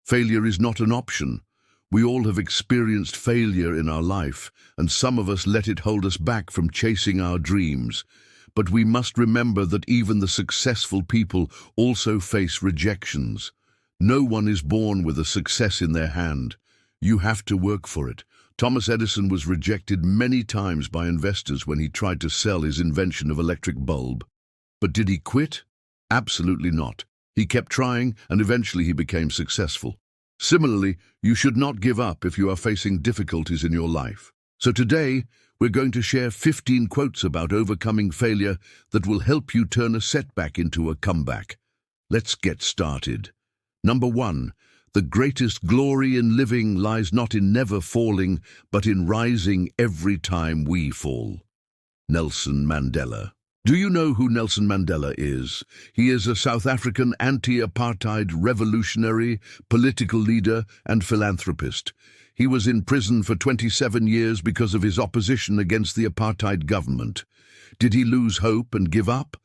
Failure is not an option. We all have experienced failure in our life, and some of us let it hold us back from chasing our dreams. But we must remember that even the successful people also face rejections. No one is born with a success in their hand. You have to work for it. Thomas Edison was rejected many times by investors when he tried to sell his invention of electric bulb. But did he quit? Absolutely not. He kept trying, and eventually he became successful. Similarly, you should not give up if you are facing difficulties in your life. So today, we're going to share 15 quotes about overcoming failure that will help you turn a setback into a comeback. Let's get started. Number 1, the greatest glory in living lies not in never falling, but in rising every time we fall. Nelson Mandela. Do you know who Nelson Mandela is? He is a South African anti-apartheid revolutionary, political leader, and philanthropist. He was in prison for 27 years because of his opposition against the apartheid government. Did he lose hope and give up?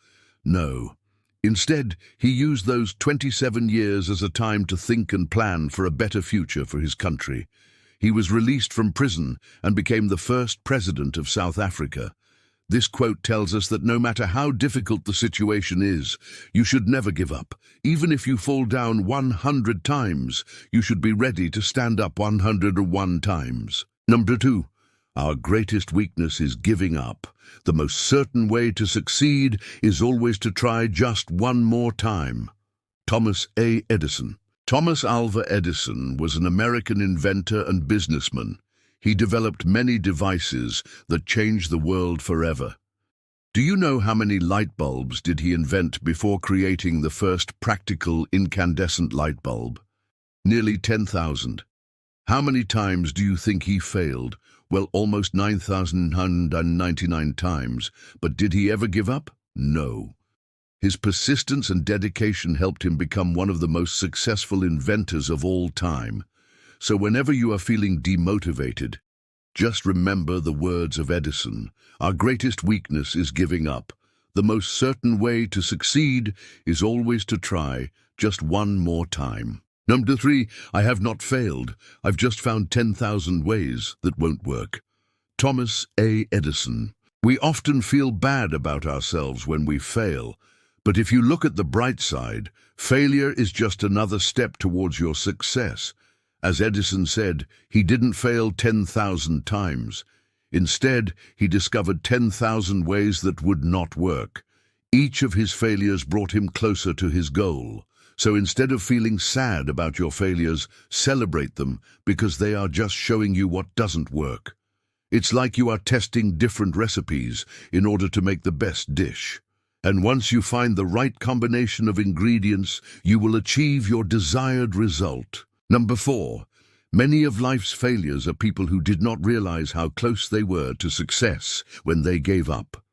No. Instead, he used those 27 years as a time to think and plan for a better future for his country. He was released from prison and became the first president of South Africa. This quote tells us that no matter how difficult the situation is, you should never give up. Even if you fall down 100 times, you should be ready to stand up 101 times. Number 2, our greatest weakness is giving up. The most certain way to succeed is always to try just one more time. Thomas A. Edison. Thomas Alva Edison was an American inventor and businessman. He developed many devices that changed the world forever. Do you know how many light bulbs did he invent before creating the first practical incandescent light bulb? Nearly 10,000. How many times do you think he failed? Well, almost 9,999 times. But did he ever give up? No. His persistence and dedication helped him become one of the most successful inventors of all time. So whenever you are feeling demotivated, just remember the words of Edison. Our greatest weakness is giving up. The most certain way to succeed is always to try just one more time. Number 3, I have not failed. I've just found 10,000 ways that won't work. Thomas A. Edison. We often feel bad about ourselves when we fail. But if you look at the bright side, failure is just another step towards your success. As Edison said, he didn't fail 10,000 times. Instead, he discovered 10,000 ways that would not work. Each of his failures brought him closer to his goal. So instead of feeling sad about your failures, celebrate them because they are just showing you what doesn't work. It's like you are testing different recipes in order to make the best dish. And once you find the right combination of ingredients, you will achieve your desired result. Number 4, many of life's failures are people who did not realize how close they were to success when they gave up.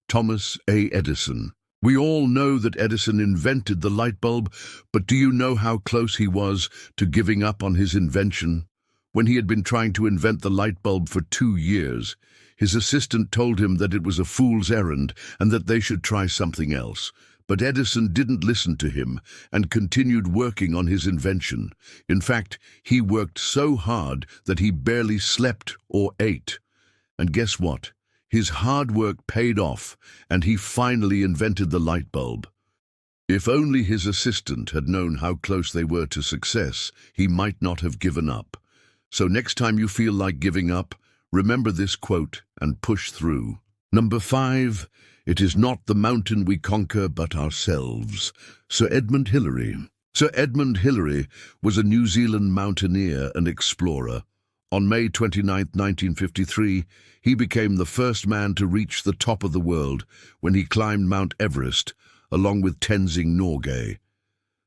Thomas A. Edison. We all know that Edison invented the light bulb, but do you know how close he was to giving up on his invention? When he had been trying to invent the light bulb for 2 years, his assistant told him that it was a fool's errand and that they should try something else. But Edison didn't listen to him and continued working on his invention. In fact, he worked so hard that he barely slept or ate. And guess what? His hard work paid off, and he finally invented the light bulb. If only his assistant had known how close they were to success, he might not have given up. So next time you feel like giving up, remember this quote and push through. Number 5, it is not the mountain we conquer but ourselves. Sir Edmund Hillary. Sir Edmund Hillary was a New Zealand mountaineer and explorer. On May 29, 1953, he became the first man to reach the top of the world when he climbed Mount Everest, along with Tenzing Norgay.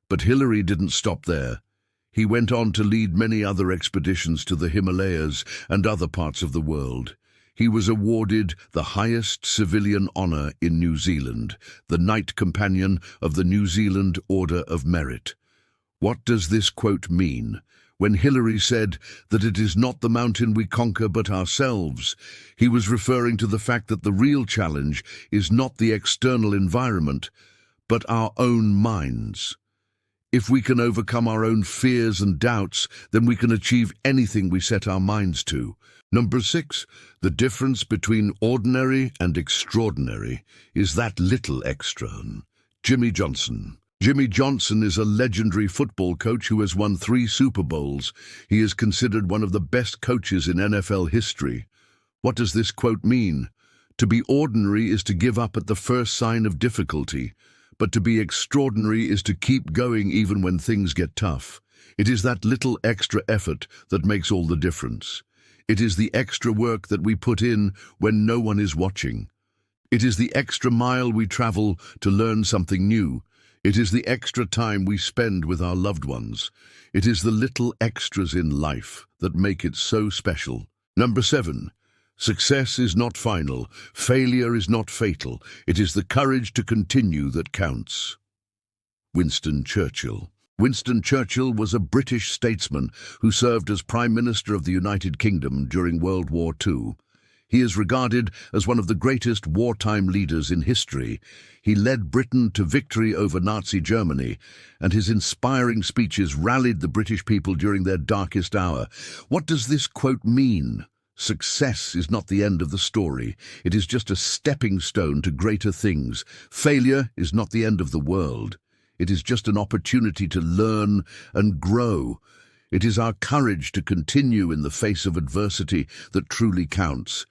But Hillary didn't stop there. He went on to lead many other expeditions to the Himalayas and other parts of the world. He was awarded the highest civilian honor in New Zealand, the Knight Companion of the New Zealand Order of Merit. What does this quote mean? When Hillary said that it is not the mountain we conquer but ourselves, he was referring to the fact that the real challenge is not the external environment, but our own minds. If we can overcome our own fears and doubts, then we can achieve anything we set our minds to. Number 6, the difference between ordinary and extraordinary is that little extra. Jimmy Johnson. Jimmy Johnson is a legendary football coach who has won 3 Super Bowls. He is considered one of the best coaches in NFL history. What does this quote mean? To be ordinary is to give up at the first sign of difficulty, but to be extraordinary is to keep going even when things get tough. It is that little extra effort that makes all the difference. It is the extra work that we put in when no one is watching. It is the extra mile we travel to learn something new. It is the extra time we spend with our loved ones. It is the little extras in life that make it so special. Number 7. Success is not final. Failure is not fatal. It is the courage to continue that counts. Winston Churchill. Winston Churchill was a British statesman who served as Prime Minister of the United Kingdom during World War II. He is regarded as one of the greatest wartime leaders in history. He led Britain to victory over Nazi Germany, and his inspiring speeches rallied the British people during their darkest hour. What does this quote mean? Success is not the end of the story. It is just a stepping stone to greater things. Failure is not the end of the world. It is just an opportunity to learn and grow. It is our courage to continue in the face of adversity that truly counts.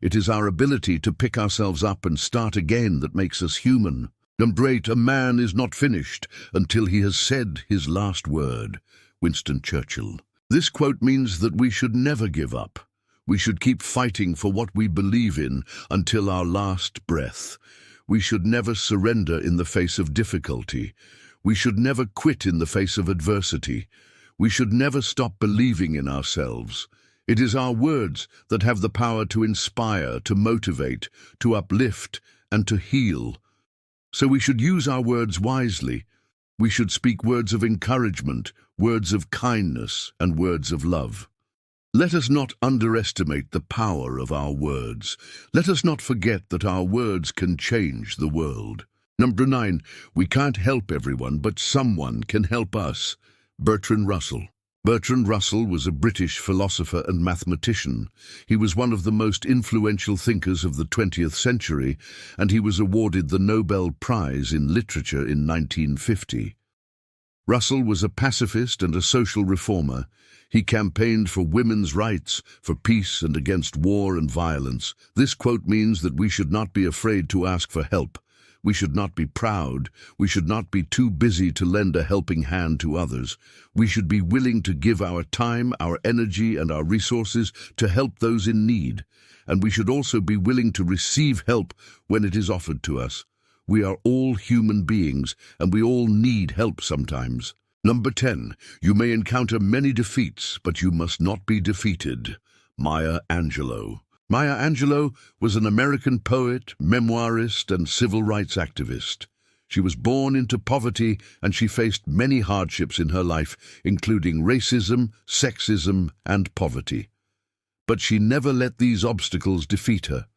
It is our ability to pick ourselves up and start again that makes us human. Number 8, a man is not finished until he has said his last word. Winston Churchill. This quote means that we should never give up. We should keep fighting for what we believe in until our last breath. We should never surrender in the face of difficulty. We should never quit in the face of adversity. We should never stop believing in ourselves. It is our words that have the power to inspire, to motivate, to uplift, and to heal. So we should use our words wisely. We should speak words of encouragement, words of kindness, and words of love. Let us not underestimate the power of our words. Let us not forget that our words can change the world. Number 9, we can't help everyone, but someone can help us. Bertrand Russell. Bertrand Russell was a British philosopher and mathematician. He was one of the most influential thinkers of the 20th century, and he was awarded the Nobel Prize in Literature in 1950. Russell was a pacifist and a social reformer. He campaigned for women's rights, for peace and against war and violence. This quote means that we should not be afraid to ask for help. We should not be proud. We should not be too busy to lend a helping hand to others. We should be willing to give our time, our energy, and our resources to help those in need. And we should also be willing to receive help when it is offered to us. We are all human beings, and we all need help sometimes. Number 10, you may encounter many defeats, but you must not be defeated. Maya Angelou. Maya Angelou was an American poet, memoirist, and civil rights activist. She was born into poverty, and she faced many hardships in her life, including racism, sexism, and poverty. But she never let these obstacles defeat her.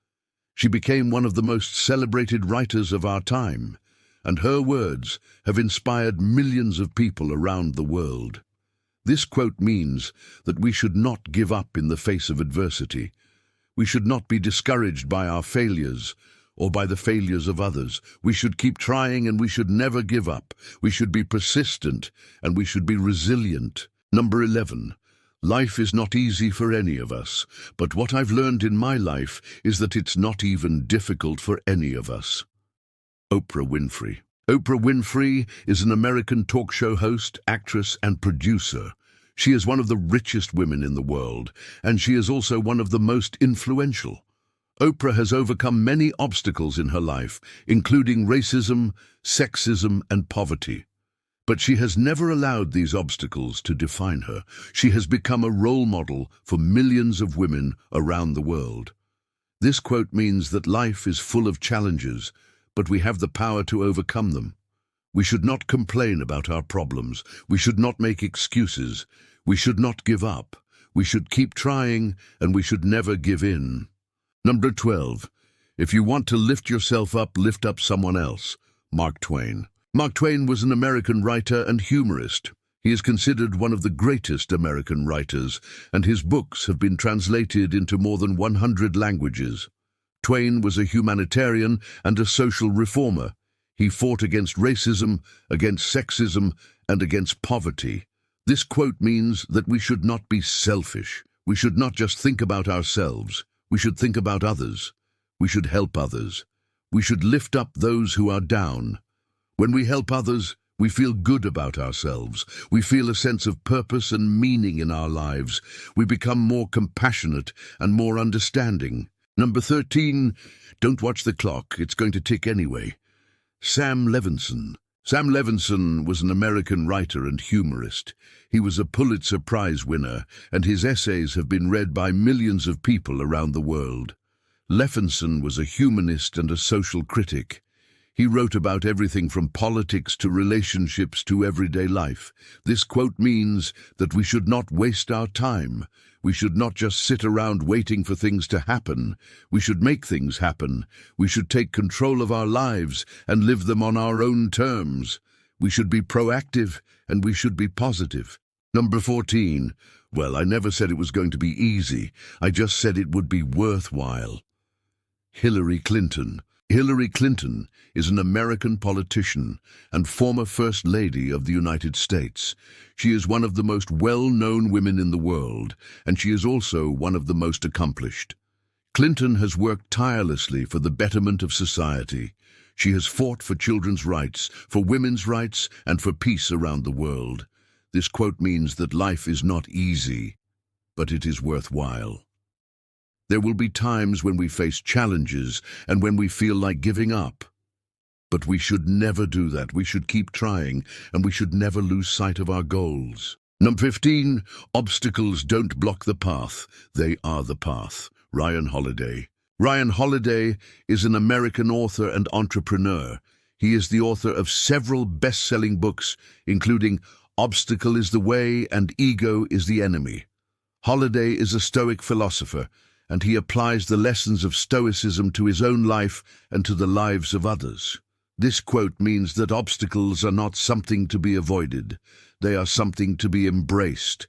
She became one of the most celebrated writers of our time, and her words have inspired millions of people around the world. This quote means that we should not give up in the face of adversity. We should not be discouraged by our failures or by the failures of others. We should keep trying, and we should never give up. We should be persistent, and we should be resilient. Number 11. Life is not easy for any of us, but what I've learned in my life is that it's not even difficult for any of us. Oprah Winfrey. Oprah Winfrey is an American talk show host, actress, and producer. She is one of the richest women in the world, and she is also one of the most influential. Oprah has overcome many obstacles in her life, including racism, sexism, and poverty. But she has never allowed these obstacles to define her. She has become a role model for millions of women around the world. This quote means that life is full of challenges, but we have the power to overcome them. We should not complain about our problems. We should not make excuses. We should not give up. We should keep trying, and we should never give in. Number 12. If you want to lift yourself up, lift up someone else. Mark Twain. Mark Twain was an American writer and humorist. He is considered one of the greatest American writers, and his books have been translated into more than 100 languages. Twain was a humanitarian and a social reformer. He fought against racism, against sexism, and against poverty. This quote means that we should not be selfish. We should not just think about ourselves. We should think about others. We should help others. We should lift up those who are down. When we help others, we feel good about ourselves. We feel a sense of purpose and meaning in our lives. We become more compassionate and more understanding. Number 13, don't watch the clock. It's going to tick anyway. Sam Levinson. Sam Levinson was an American writer and humorist. He was a Pulitzer Prize winner, and his essays have been read by millions of people around the world. Levinson was a humanist and a social critic. He wrote about everything from politics to relationships to everyday life. This quote means that we should not waste our time. We should not just sit around waiting for things to happen. We should make things happen. We should take control of our lives and live them on our own terms. We should be proactive and we should be positive. Number 14. Well, I never said it was going to be easy. I just said it would be worthwhile. Hillary Clinton. Hillary Clinton is an American politician and former First Lady of the United States. She is one of the most well-known women in the world, and she is also one of the most accomplished. Clinton has worked tirelessly for the betterment of society. She has fought for children's rights, for women's rights, and for peace around the world. This quote means that life is not easy, but it is worthwhile. There will be times when we face challenges and when we feel like giving up. But we should never do that. We should keep trying, and we should never lose sight of our goals. Number 15, obstacles don't block the path. They are the path. Ryan Holiday. Ryan Holiday is an American author and entrepreneur. He is the author of several best-selling books, including Obstacle is the Way and Ego is the Enemy. Holiday is a Stoic philosopher, and he applies the lessons of Stoicism to his own life and to the lives of others. This quote means that obstacles are not something to be avoided. They are something to be embraced.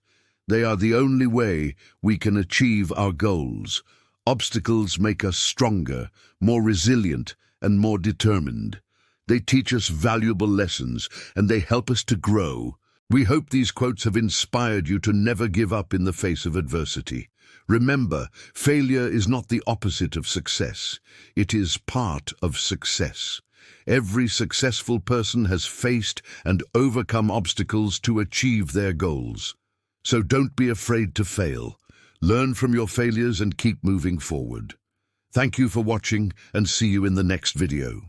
They are the only way we can achieve our goals. Obstacles make us stronger, more resilient, and more determined. They teach us valuable lessons, and they help us to grow. We hope these quotes have inspired you to never give up in the face of adversity. Remember, failure is not the opposite of success. It is part of success. Every successful person has faced and overcome obstacles to achieve their goals. So don't be afraid to fail. Learn from your failures and keep moving forward. Thank you for watching, and see you in the next video.